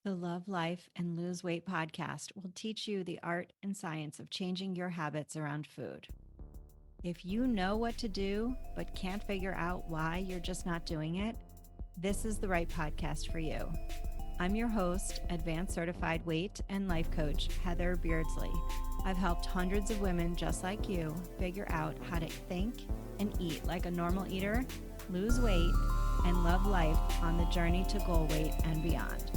The Love, Life, and Lose Weight podcast will teach you the art and science of changing your habits around food. If you know what to do, but can't figure out why you're just not doing it, this is the right podcast for you. I'm your host, Advanced Certified Weight and Life Coach, Heather Beardsley. I've helped hundreds of women just like you figure out how to think and eat like a normal eater, lose weight, and love life on the journey to goal weight and beyond.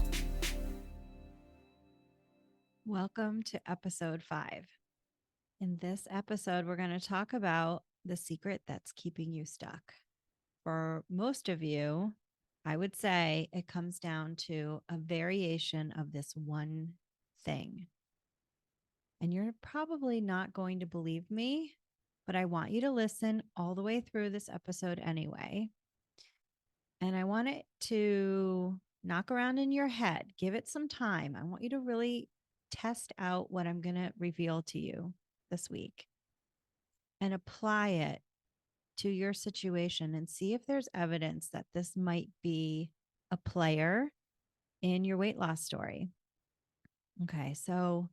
Welcome to episode 5. In this episode, we're going to talk about the secret that's keeping you stuck. For most of you, I would say it comes down to a variation of this one thing. And you're probably not going to believe me, but I want you to listen all the way through this episode anyway. And I want it to knock around in your head, give it some time. I want you to really test out what I'm going to reveal to you this week and apply it to your situation and see if there's evidence that this might be a player in your weight loss story. Okay, so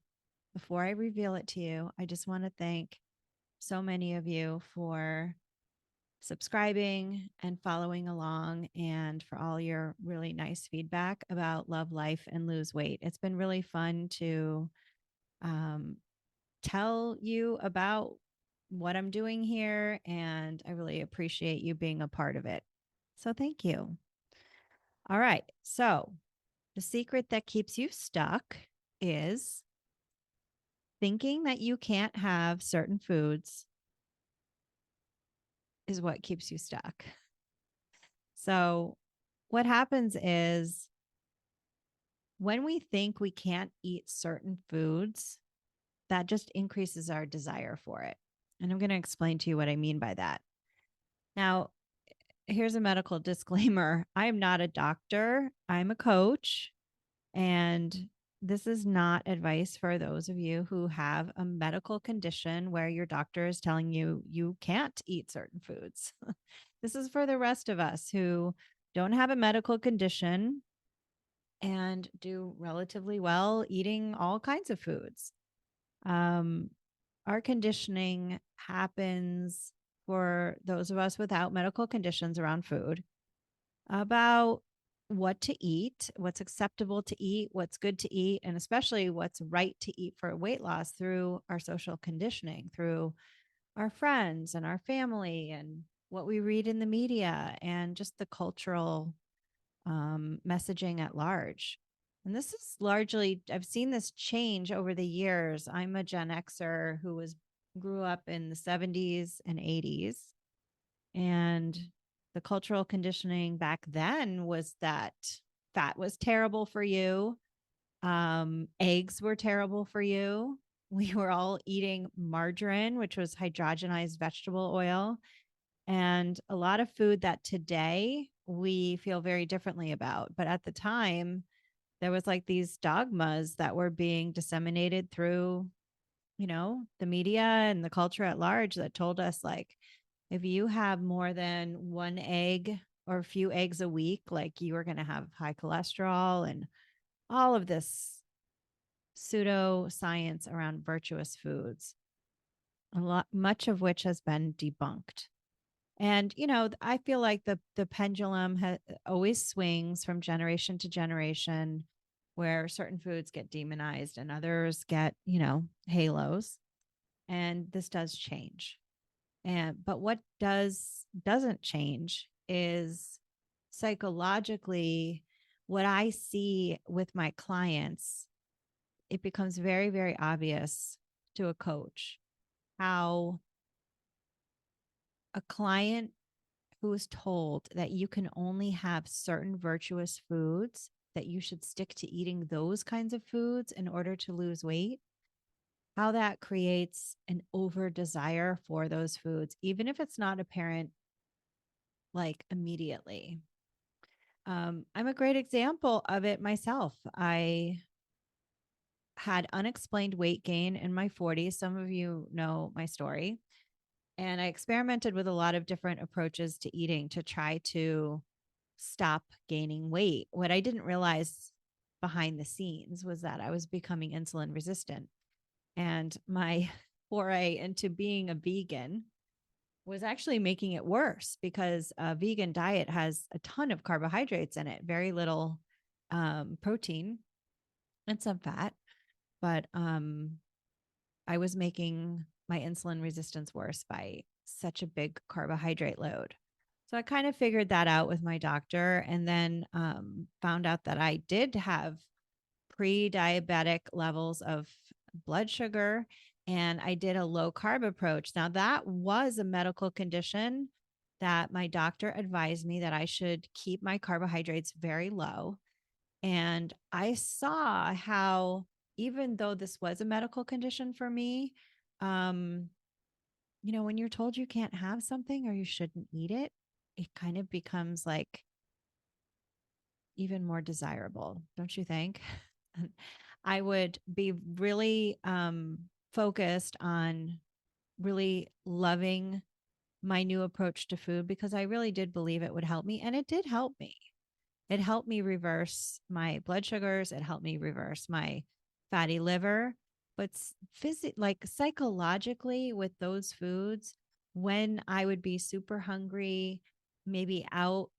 before I reveal it to you, I just want to thank so many of you for subscribing and following along and for all your really nice feedback about Love, Life, and Lose Weight. It's been really fun to tell you about what I'm doing here, and I really appreciate you being a part of it. So thank you. All right. So the secret that keeps you stuck is thinking that you can't have certain foods is what keeps you stuck. So what happens is when we think we can't eat certain foods, that just increases our desire for it. And I'm going to explain to you what I mean by that. Now, here's a medical disclaimer. I am not a doctor. I'm a coach. And this is not advice for those of you who have a medical condition where your doctor is telling you you can't eat certain foods. This is for the rest of us who don't have a medical condition and do relatively well eating all kinds of foods. Um, our conditioning happens for those of us without medical conditions around food about what to eat, what's acceptable to eat, what's good to eat, and especially what's right to eat for weight loss through our social conditioning, through our friends and our family, and what we read in the media, and just the cultural messaging at large. And this is largely, I've seen this change over the years. I'm a Gen Xer who grew up in the 70s and 80s. And the cultural conditioning back then was that fat was terrible for you. Eggs were terrible for you. We were all eating margarine, which was hydrogenized vegetable oil, and a lot of food that today we feel very differently about. But at the time, there was like these dogmas that were being disseminated through, the media and the culture at large that told us, like, if you have more than one egg or a few eggs a week, like you are going to have high cholesterol and all of this pseudo science around virtuous foods, much of which has been debunked. And I feel like the pendulum always swings from generation to generation, where certain foods get demonized and others get halos, and this does change. But what doesn't change is psychologically what I see with my clients. It becomes very, very obvious to a coach how a client who is told that you can only have certain virtuous foods, that you should stick to eating those kinds of foods in order to lose weight, how that creates an over desire for those foods, even if it's not apparent like immediately. I'm a great example of it myself. I had unexplained weight gain in my 40s. Some of you know my story. And I experimented with a lot of different approaches to eating to try to stop gaining weight. What I didn't realize behind the scenes was that I was becoming insulin resistant. And my foray into being a vegan was actually making it worse because a vegan diet has a ton of carbohydrates in it, very little protein and some fat. But I was making my insulin resistance worse by such a big carbohydrate load. So I kind of figured that out with my doctor and then found out that I did have pre diabetic levels of blood sugar and I did a low carb approach. Now, that was a medical condition that my doctor advised me that I should keep my carbohydrates very low. And I saw how, even though this was a medical condition for me, um, when you're told you can't have something or you shouldn't eat it, it kind of becomes like even more desirable, don't you think? I would be really focused on really loving my new approach to food because I really did believe it would help me. And it did help me. It helped me reverse my blood sugars. It helped me reverse my fatty liver. But like psychologically, with those foods, when I would be super hungry, maybe out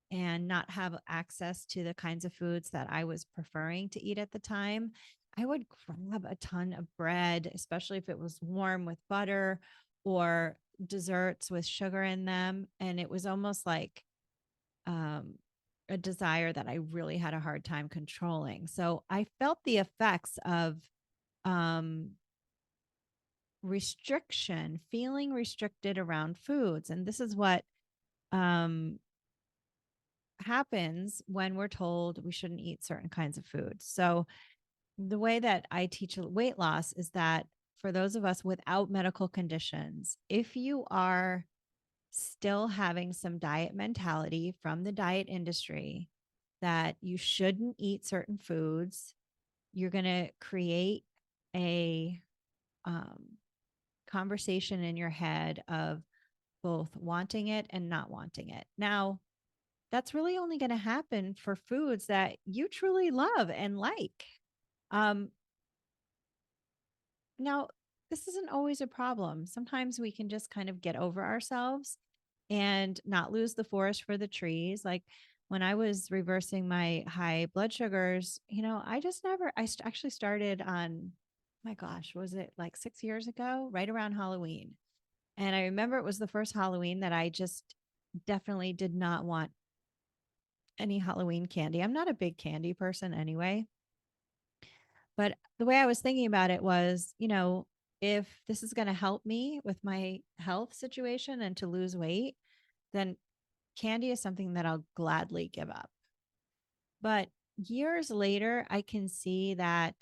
and not have access to the kinds of foods that I was preferring to eat at the time, I would grab a ton of bread, especially if it was warm with butter or desserts with sugar in them. And it was almost like um, a desire that I really had a hard time controlling. So I felt the effects of um, restriction, feeling restricted around foods. And this is what um, happens when we're told we shouldn't eat certain kinds of foods. So the way that I teach weight loss is that for those of us without medical conditions, if you are still having some diet mentality from the diet industry that you shouldn't eat certain foods, you're going to create a um, conversation in your head of both wanting it and not wanting it. Now, that's really only going to happen for foods that you truly love and like. Um, Now, this isn't always a problem. Sometimes we can just kind of get over ourselves and not lose the forest for the trees. Like when I was reversing my high blood sugars, I just never, actually started on, my gosh, was it like 6 years ago, right around Halloween? And I remember it was the first Halloween that I just definitely did not want any Halloween candy. I'm not a big candy person anyway. But the way I was thinking about it was, if this is going to help me with my health situation and to lose weight, then candy is something that I'll gladly give up. But years later, I can see that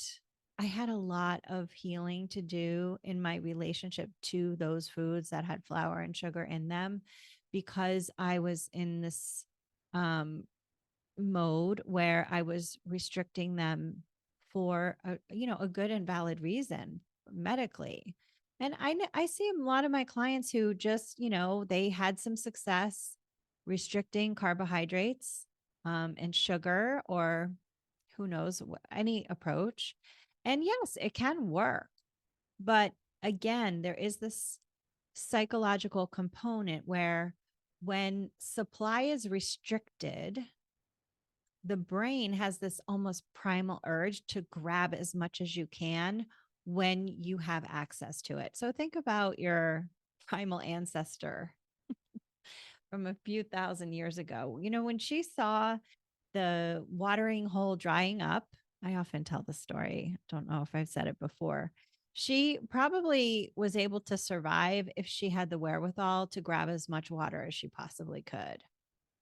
I had a lot of healing to do in my relationship to those foods that had flour and sugar in them because I was in this um, mode where I was restricting them for a good and valid reason medically. And I see a lot of my clients who just, they had some success restricting carbohydrates and sugar or who knows, any approach. And yes, it can work. But again, there is this psychological component where when supply is restricted, the brain has this almost primal urge to grab as much as you can when you have access to it. So think about your primal ancestor from a few thousand years ago. When she saw the watering hole drying up, I often tell the story. Don't know if I've said it before. She probably was able to survive if she had the wherewithal to grab as much water as she possibly could.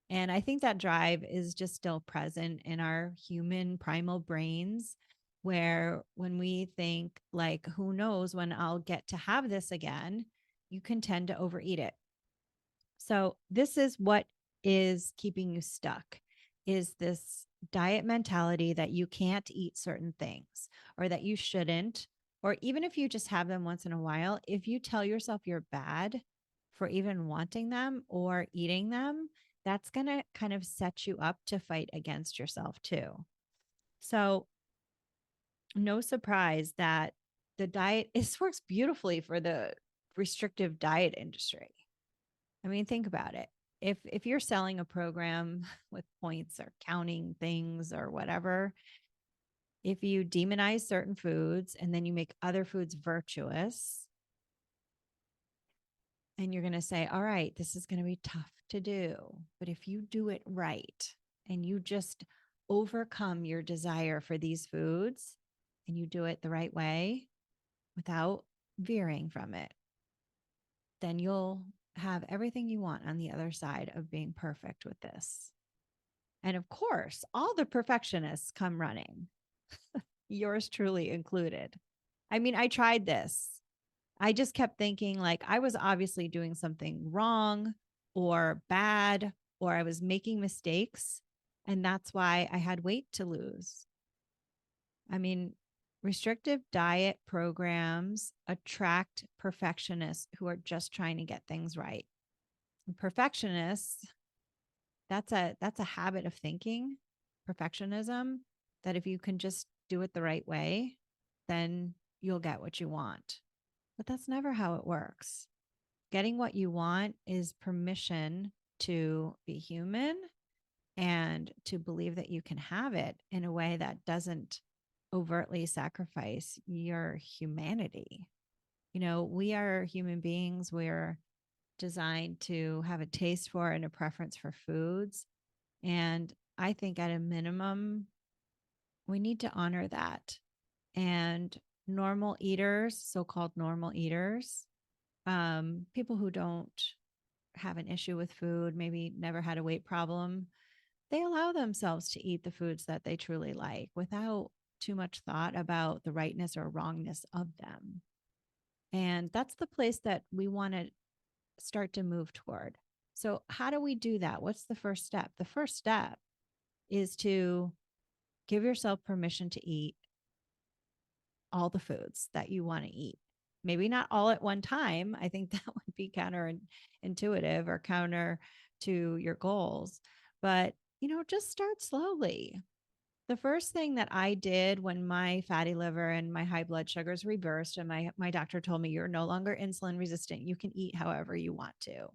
And I think that drive is just still present in our human primal brains, where when we think, like, who knows when I'll get to have this again, you can tend to overeat it. So, this is what is keeping you stuck is this diet mentality that you can't eat certain things or that you shouldn't, or even if you just have them once in a while, if you tell yourself you're bad for even wanting them or eating them, that's going to kind of set you up to fight against yourself too. So, no surprise that the diet this works beautifully for the restrictive diet industry. I mean, think about it. If you're selling a program with points or counting things or whatever, if you demonize certain foods and then you make other foods virtuous, and you're going to say, all right, this is going to be tough to do. But if you do it right and you just overcome your desire for these foods and you do it the right way without veering from it, then you'll have everything you want on the other side of being perfect with this. And of course, all the perfectionists come running, yours truly included. I mean, I tried this. I just kept thinking like I was obviously doing something wrong or bad, or I was making mistakes. And that's why I had weight to lose. I mean, restrictive diet programs attract perfectionists who are just trying to get things right. And perfectionists, that's a habit of thinking, perfectionism, that if you can just do it the right way, then you'll get what you want. But that's never how it works. Getting what you want is permission to be human and to believe that you can have it in a way that doesn't overtly sacrifice your humanity. You know, we are human beings. We're designed to have a taste for and a preference for foods. And I think at a minimum, we need to honor that. And normal eaters, so called normal eaters, people who don't have an issue with food, maybe never had a weight problem, they allow themselves to eat the foods that they truly like without too much thought about the rightness or wrongness of them. And that's the place that we want to start to move toward. So, how do we do that? What's the first step? The first step is to give yourself permission to eat all the foods that you want to eat. Maybe not all at one time. I think that would be counterintuitive or counter to your goals. But, just start slowly. The first thing that I did when my fatty liver and my high blood sugars reversed, and my doctor told me you're no longer insulin resistant, you can eat however you want to.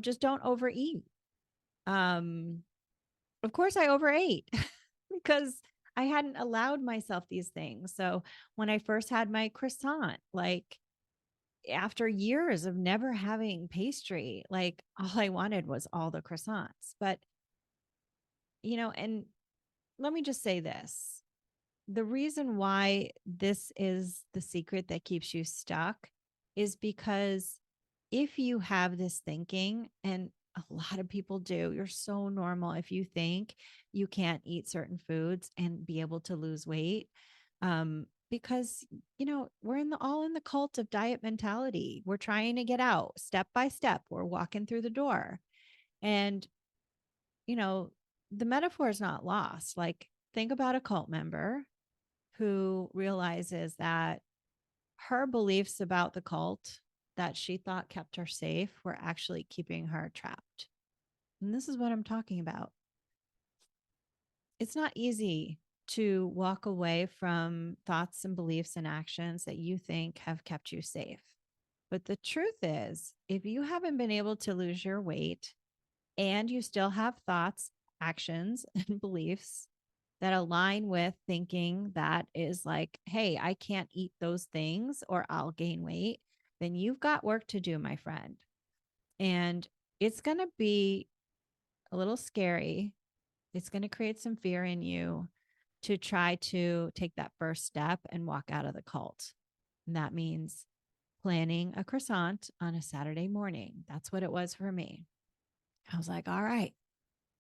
Just don't overeat. Um, of course, I overate because I hadn't allowed myself these things. So when I first had my croissant, like after years of never having pastry, like all I wanted was all the croissants. But, and let me just say this, the reason why this is the secret that keeps you stuck is because if you have this thinking, and a lot of people do, you're so normal if you think you can't eat certain foods and be able to lose weight. Because we're all in the cult of diet mentality. We're trying to get out step by step. We're walking through the door. And you know, the metaphor is not lost. Like, think about a cult member who realizes that her beliefs about the cult that she thought kept her safe were actually keeping her trapped. And this is what I'm talking about. It's not easy to walk away from thoughts and beliefs and actions that you think have kept you safe. But the truth is, if you haven't been able to lose your weight and you still have thoughts, actions, and beliefs that align with thinking that is like, hey, I can't eat those things or I'll gain weight, then you've got work to do, my friend. And it's going to be a little scary. It's going to create some fear in you to try to take that first step and walk out of the cult. And that means planning a croissant on a Saturday morning. That's what it was for me. I was like, all right,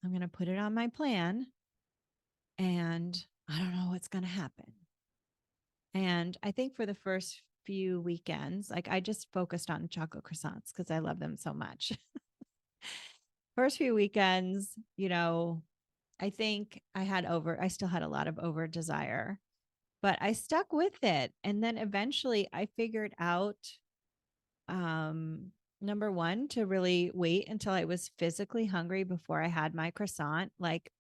I'm going to put it on my plan and I don't know what's going to happen. And I think for the first few weekends, like I just focused on chocolate croissants because I love them so much. First few weekends, I think I still had a lot of over desire, but I stuck with it. And then eventually I figured out, number one, to really wait until I was physically hungry before I had my croissant. Like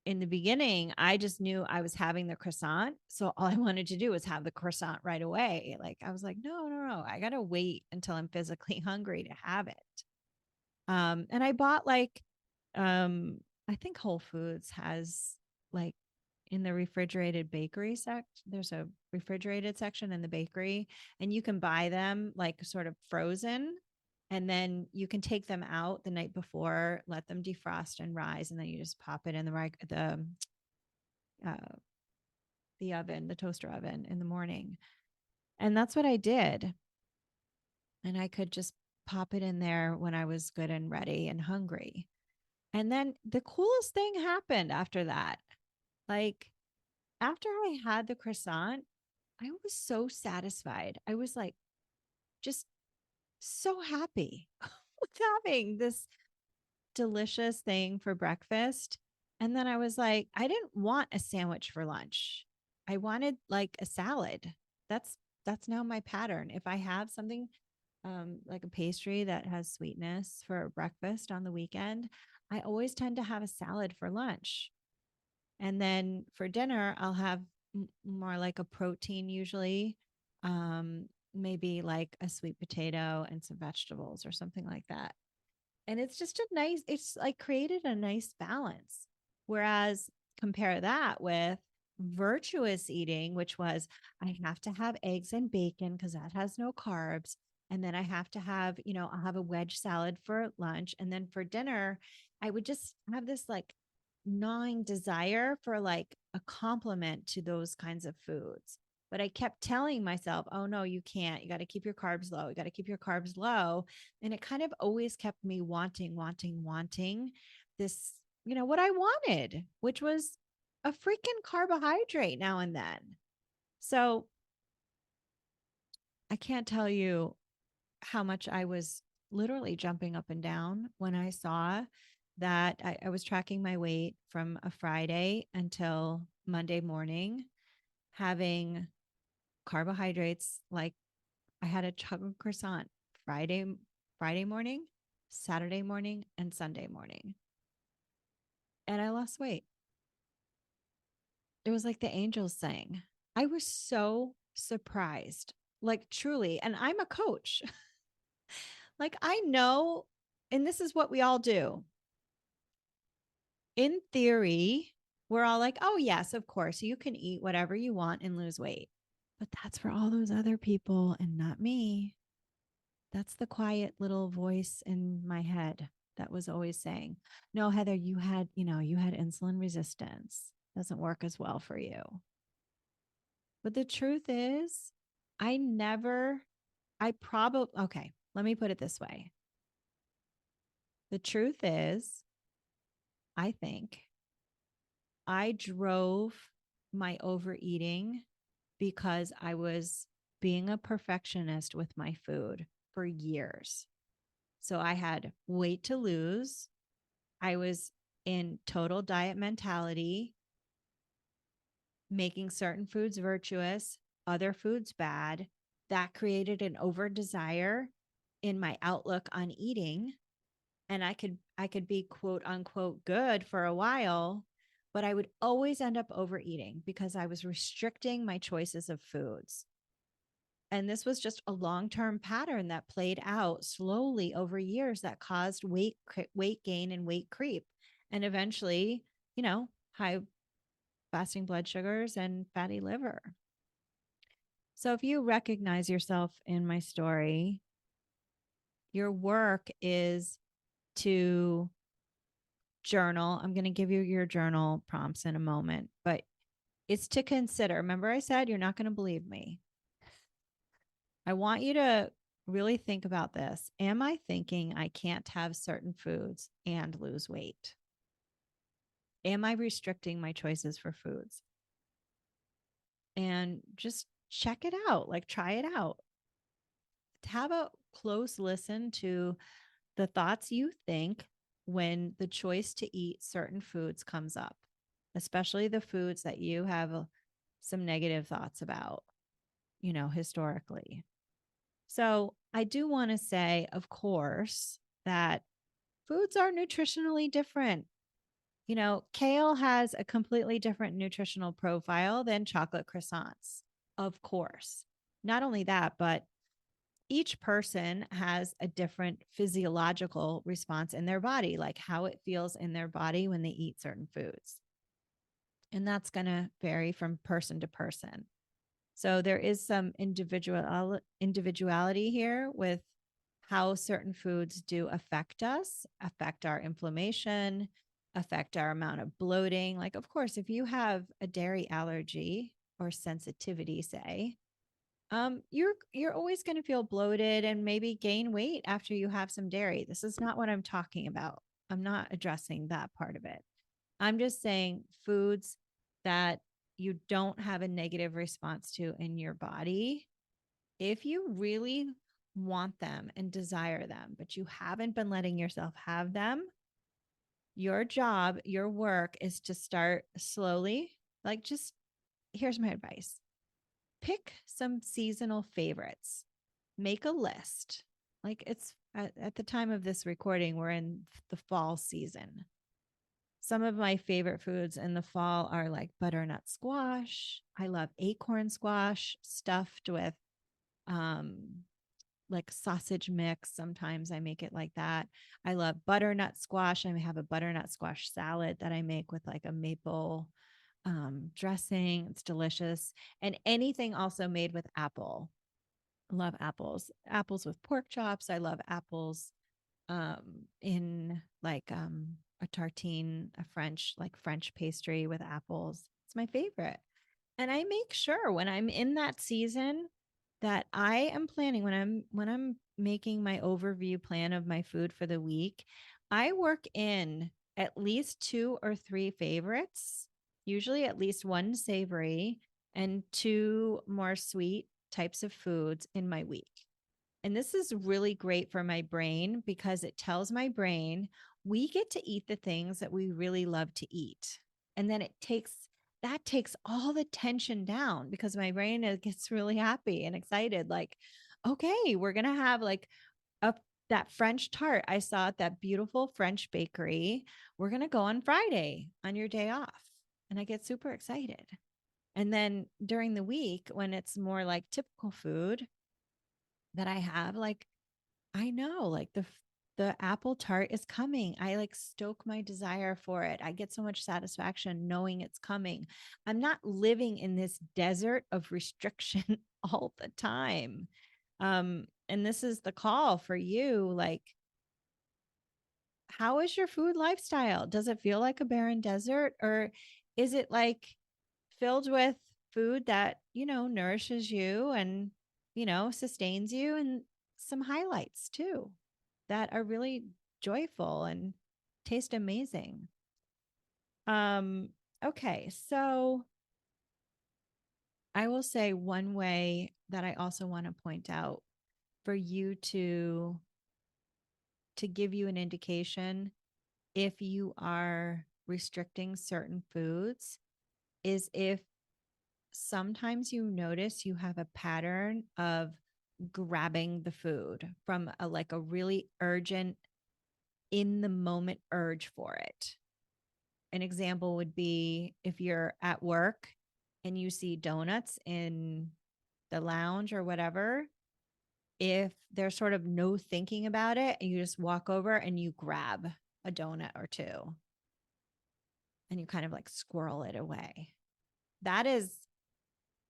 in the beginning, I just knew I was having the croissant. So all I wanted to do was have the croissant right away. Like I was like, no, no, no. I gotta wait until I'm physically hungry to have it. And I bought I think Whole Foods has like in the refrigerated bakery sect, there's a refrigerated section in the bakery, and you can buy them like sort of frozen. And then you can take them out the night before, let them defrost and rise, and then you just pop it in uh, the oven, the toaster oven in the morning. And that's what I did. And I could just pop it in there when I was good and ready and hungry. And then the coolest thing happened after that. Like after I had the croissant, I was so satisfied. I was like just so happy with having this delicious thing for breakfast. And then I was like, I didn't want a sandwich for lunch. I wanted like a salad. That's now my pattern. If I have something like a pastry that has sweetness for breakfast on the weekend, I always tend to have a salad for lunch. And then for dinner, I'll have more like a protein usually, maybe like a sweet potato and some vegetables or something like that. And it's just it's like created a nice balance. Whereas compare that with virtuous eating, which was I have to have eggs and bacon because that has no carbs. And then I have to have, I'll have a wedge salad for lunch. And then for dinner, I would just have this like gnawing desire for like a complement to those kinds of foods. But I kept telling myself, oh no, you can't. You got to keep your carbs low. You got to keep your carbs low. And it kind of always kept me wanting this, what I wanted, which was a freaking carbohydrate now and then. So I can't tell you how much I was literally jumping up and down when I saw that I was tracking my weight from a Friday until Monday morning, having carbohydrates like I had a chocolate croissant Friday morning, Saturday morning, and Sunday morning. And I lost weight. It was like the angels sang. I was so surprised. Like truly, and I'm a coach. Like I know, and this is what we all do. In theory, we're all like, oh, yes, of course, you can eat whatever you want and lose weight. But that's for all those other people and not me. That's the quiet little voice in my head that was always saying, no, Heather, you had insulin resistance. Doesn't work as well for you. But the truth is, I never, I probably, okay, let me put it this way. The truth is, I think I drove my overeating because I was being a perfectionist with my food for years. So I had weight to lose. I was in total diet mentality, making certain foods virtuous, other foods bad. That created an over desire in my outlook on eating. And I could be quote unquote good for a while, but I would always end up overeating because I was restricting my choices of foods. And this was just a long-term pattern that played out slowly over years that caused weight gain and weight creep. And eventually, high fasting blood sugars and fatty liver. So if you recognize yourself in my story, your work is to journal. I'm going to give you your journal prompts in a moment, but it's to consider. Remember, I said you're not going to believe me. I want you to really think about this. Am I thinking I can't have certain foods and lose weight? Am I restricting my choices for foods? And just check it out, like try it out. Have a close listen to the thoughts you think when the choice to eat certain foods comes up, especially the foods that you have some negative thoughts about, historically. So I do want to say, of course, that foods are nutritionally different. Kale has a completely different nutritional profile than chocolate croissants, of course. Not only that, but each person has a different physiological response in their body, like how it feels in their body when they eat certain foods. And that's going to vary from person to person. So there is some individuality here with how certain foods do affect us, affect our inflammation, affect our amount of bloating. Like, of course, if you have a dairy allergy or sensitivity, say, you're always going to feel bloated and maybe gain weight after you have some dairy. This is not what I'm talking about. I'm not addressing that part of it. I'm just saying foods that you don't have a negative response to in your body, if you really want them and desire them, but you haven't been letting yourself have them, your job, your work is to start slowly. Like, just here's my advice: pick some seasonal favorites, make a list. Like, it's at the time of this recording, we're in the fall season. Some of my favorite foods in the fall are like butternut squash. I love acorn squash stuffed with um like sausage mix. Sometimes I make it like that. I love butternut squash. I have a butternut squash salad that I make with like a maple dressing. It's delicious. And anything also made with apple. I love apples. Apples with pork chops. I love apples in like a tartine, a French, like French pastry with apples. It's my favorite. And I make sure when I'm in that season that I am planning, when I'm making my overview plan of my food for the week, I work in at least two or three favorites, usually at least one savory and two more sweet types of foods in my week. And this is really great for my brain because it tells my brain we get to eat the things that we really love to eat. And then that takes all the tension down because my brain gets really happy and excited. Like, okay, we're going to have like a that French tart I saw at that beautiful French bakery. We're going to go on Friday on your day off. And I get super excited. And then during the week, when it's more like typical food, that I have, like, I know like the apple tart is coming. I like stoke my desire for it. I get so much satisfaction knowing it's coming. I'm not living in this desert of restriction all the time. And this is the call for you, like, how is your food lifestyle? Does it feel like a barren desert, or is it like filled with food that, nourishes you and, sustains you, and some highlights too that are really joyful and taste amazing? Um, okay, so I will say one way that I also want to point out for you to give you an indication if you are restricting certain foods is if sometimes you notice you have a pattern of grabbing the food from a really urgent in the moment urge for it. An example would be if you're at work and you see donuts in the lounge or whatever, if there's sort of no thinking about it and you just walk over and you grab a donut or two and you kind of like squirrel it away. That is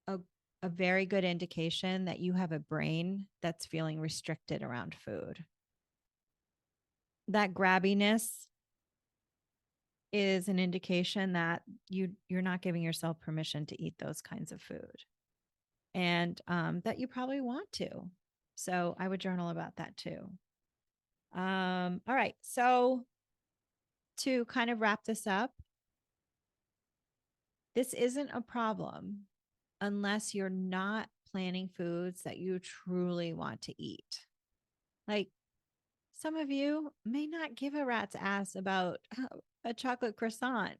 a, a very good indication that you have a brain that's feeling restricted around food. That grabbiness is an indication that you're not giving yourself permission to eat those kinds of food, and that you probably want to. So I would journal about that too. All right. So to kind of wrap this up, this isn't a problem unless you're not planning foods that you truly want to eat. Like, some of you may not give a rat's ass about a chocolate croissant.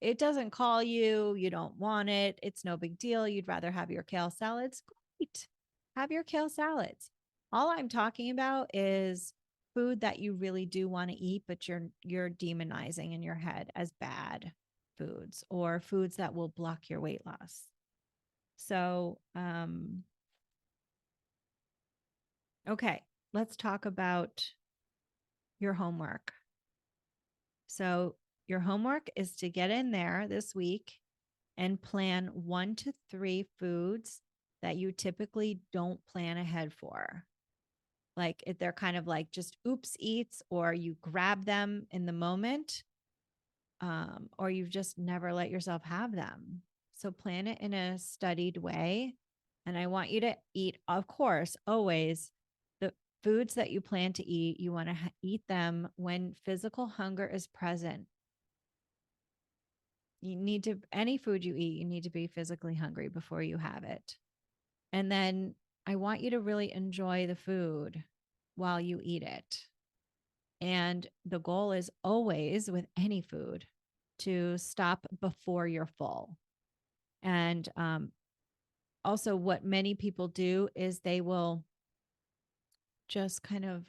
It doesn't call you. You don't want it. It's no big deal. You'd rather have your kale salads. Great. Have your kale salads. All I'm talking about is food that you really do want to eat, but you're demonizing in your head as bad foods or foods that will block your weight loss. So, okay, let's talk about your homework. So, your homework is to get in there this week and plan 1 to 3 foods that you typically don't plan ahead for. Like if they're kind of like just oops eats, or you grab them in the moment, or you've just never let yourself have them. So plan it in a studied way. And I want you to eat, of course, always the foods that you plan to eat. You want to eat them when physical hunger is present. You need to, any food you eat, you need to be physically hungry before you have it. And then I want you to really enjoy the food while you eat it. And the goal is always with any food to stop before you're full. And also, what many people do is they will just kind of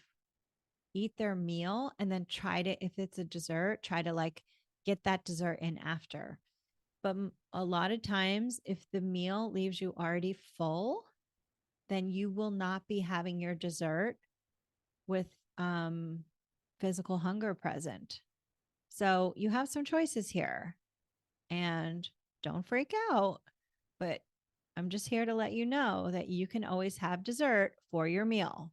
eat their meal and then try to, if it's a dessert, try to like get that dessert in after. But a lot of times, if the meal leaves you already full, then you will not be having your dessert with physical hunger present. So you have some choices here, and don't freak out, but I'm just here to let you know that you can always have dessert for your meal.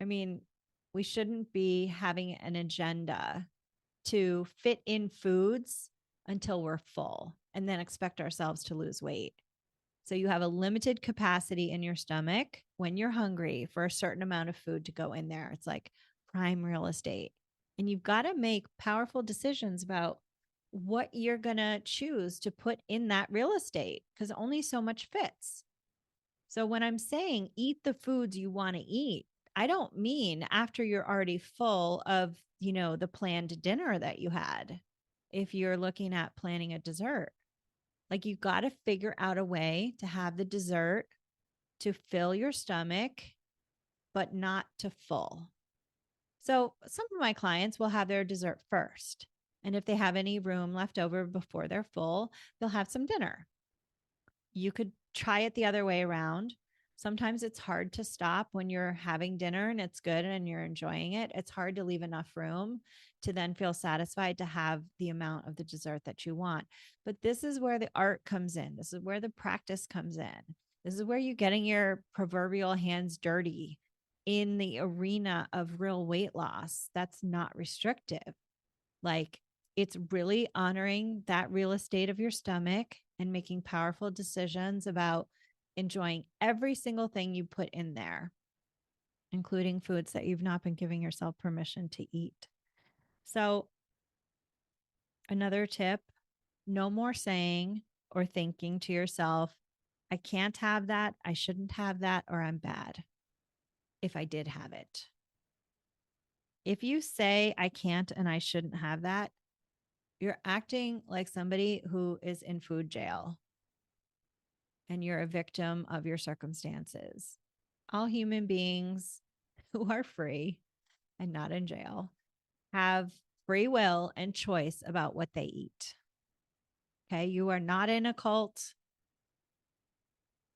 I mean, we shouldn't be having an agenda to fit in foods until we're full and then expect ourselves to lose weight. So you have a limited capacity in your stomach when you're hungry for a certain amount of food to go in there. It's like prime real estate. And you've got to make powerful decisions about what you're going to choose to put in that real estate, because only so much fits. So when I'm saying eat the foods you want to eat, I don't mean after you're already full of, the planned dinner that you had. If you're looking at planning a dessert, like you've got to figure out a way to have the dessert to fill your stomach, but not to full. So some of my clients will have their dessert first. And if they have any room left over before they're full, they'll have some dinner. You could try it the other way around. Sometimes it's hard to stop when you're having dinner and it's good and you're enjoying it. It's hard to leave enough room to then feel satisfied to have the amount of the dessert that you want. But this is where the art comes in. This is where the practice comes in. This is where you're getting your proverbial hands dirty in the arena of real weight loss. That's not restrictive. Like, it's really honoring that real estate of your stomach and making powerful decisions about enjoying every single thing you put in there, including foods that you've not been giving yourself permission to eat. So, another tip, no more saying or thinking to yourself, I can't have that, I shouldn't have that, or I'm bad if I did have it. If you say I can't and I shouldn't have that, you're acting like somebody who is in food jail and you're a victim of your circumstances. All human beings who are free and not in jail have free will and choice about what they eat. Okay. You are not in a cult.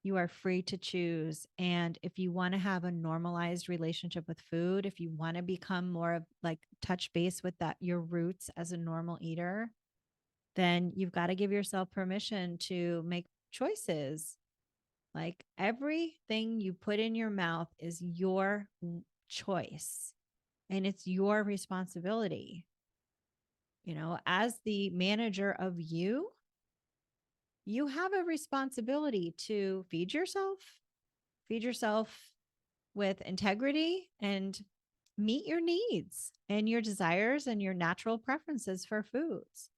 You are free to choose. And if you want to have a normalized relationship with food, if you want to become more of like touch base with that, your roots as a normal eater, then you've got to give yourself permission to make choices. Like everything you put in your mouth is your choice and it's your responsibility. As the manager of you, you have a responsibility to feed yourself with integrity and meet your needs and your desires and your natural preferences for foods.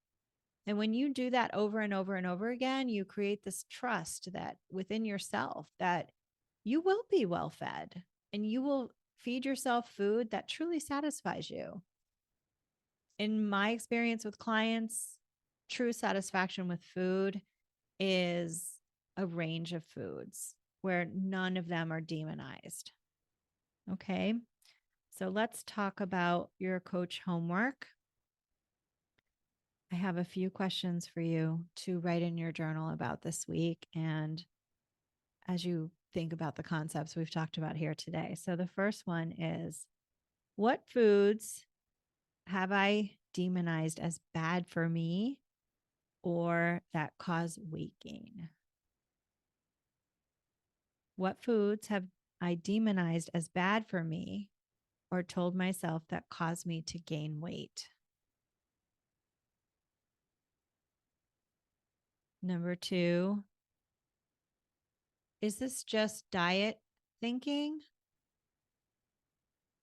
And when you do that over and over and over again, you create this trust that within yourself that you will be well fed and you will feed yourself food that truly satisfies you. In my experience with clients, true satisfaction with food is a range of foods where none of them are demonized. Okay. So let's talk about your coach homework. I have a few questions for you to write in your journal about this week. And as you think about the concepts we've talked about here today. So the first one is, what foods have I demonized as bad for me or that cause weight gain? What foods have I demonized as bad for me or told myself that caused me to gain weight? Number two, is this just diet thinking?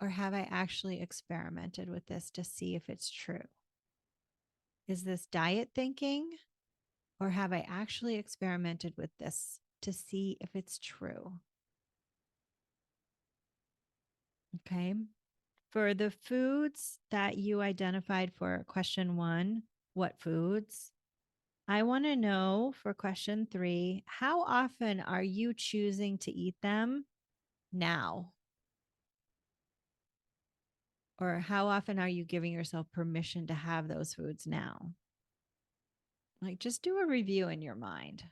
Or have I actually experimented with this to see if it's true? Is this diet thinking? Or have I actually experimented with this to see if it's true? Okay. For the foods that you identified for question one, what foods? I want to know for question three, how often are you choosing to eat them now? Or how often are you giving yourself permission to have those foods now? Like, just do a review in your mind.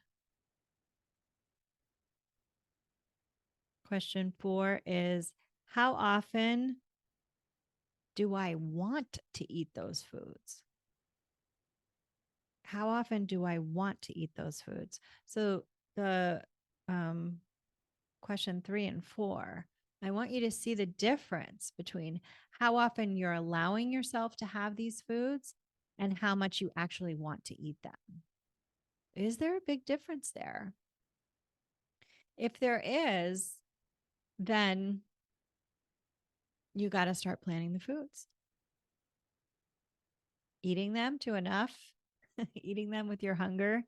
Question four is, how often do I want to eat those foods? How often do I want to eat those foods? So the um, question three and four, I want you to see the difference between how often you're allowing yourself to have these foods and how much you actually want to eat them. Is there a big difference there? If there is, then you got to start planning the foods, eating them to enough, eating them with your hunger,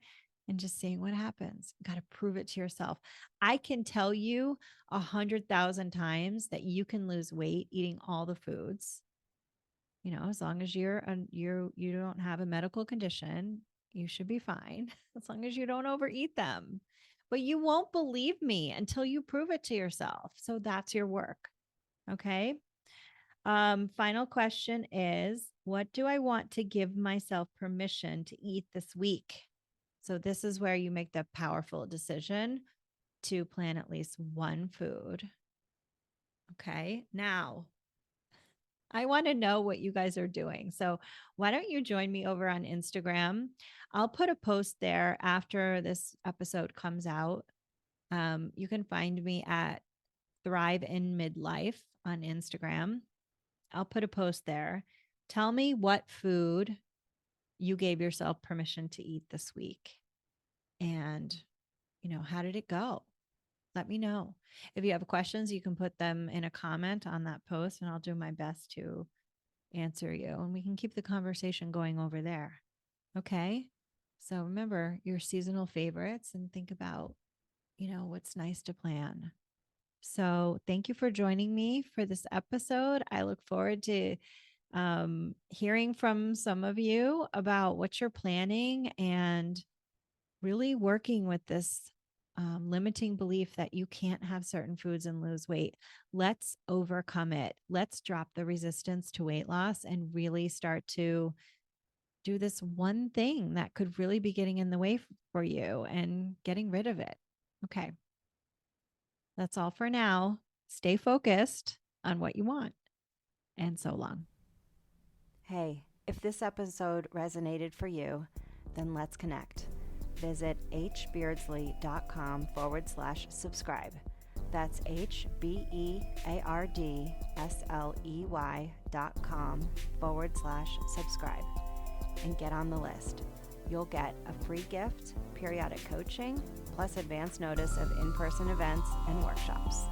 and just seeing what happens. Got to prove it to yourself. I can tell you 100,000 times that you can lose weight eating all the foods. You know, as long as you don't have a medical condition, you should be fine. As long as you don't overeat them. But you won't believe me until you prove it to yourself. So that's your work. Okay. Final question is, what do I want to give myself permission to eat this week? So this is where you make the powerful decision to plan at least one food. Okay. Now, I want to know what you guys are doing. So why don't you join me over on Instagram? I'll put a post there after this episode comes out. You can find me at Thrive in Midlife on Instagram. I'll put a post there. Tell me what food you gave yourself permission to eat this week. And, how did it go? Let me know. If you have questions, you can put them in a comment on that post, and I'll do my best to answer you. And we can keep the conversation going over there. Okay. So remember your seasonal favorites and think about, what's nice to plan. So thank you for joining me for this episode. I look forward to hearing from some of you about what you're planning and really working with this limiting belief that you can't have certain foods and lose weight. Let's overcome it. Let's drop the resistance to weight loss and really start to do this one thing that could really be getting in the way for you and getting rid of it. Okay. That's all for now. Stay focused on what you want. And so long. Hey, if this episode resonated for you, then let's connect. Visit hbeardsley.com/subscribe. That's HBEARDSLEY.com/subscribe and get on the list. You'll get a free gift, periodic coaching, plus advance notice of in-person events and workshops.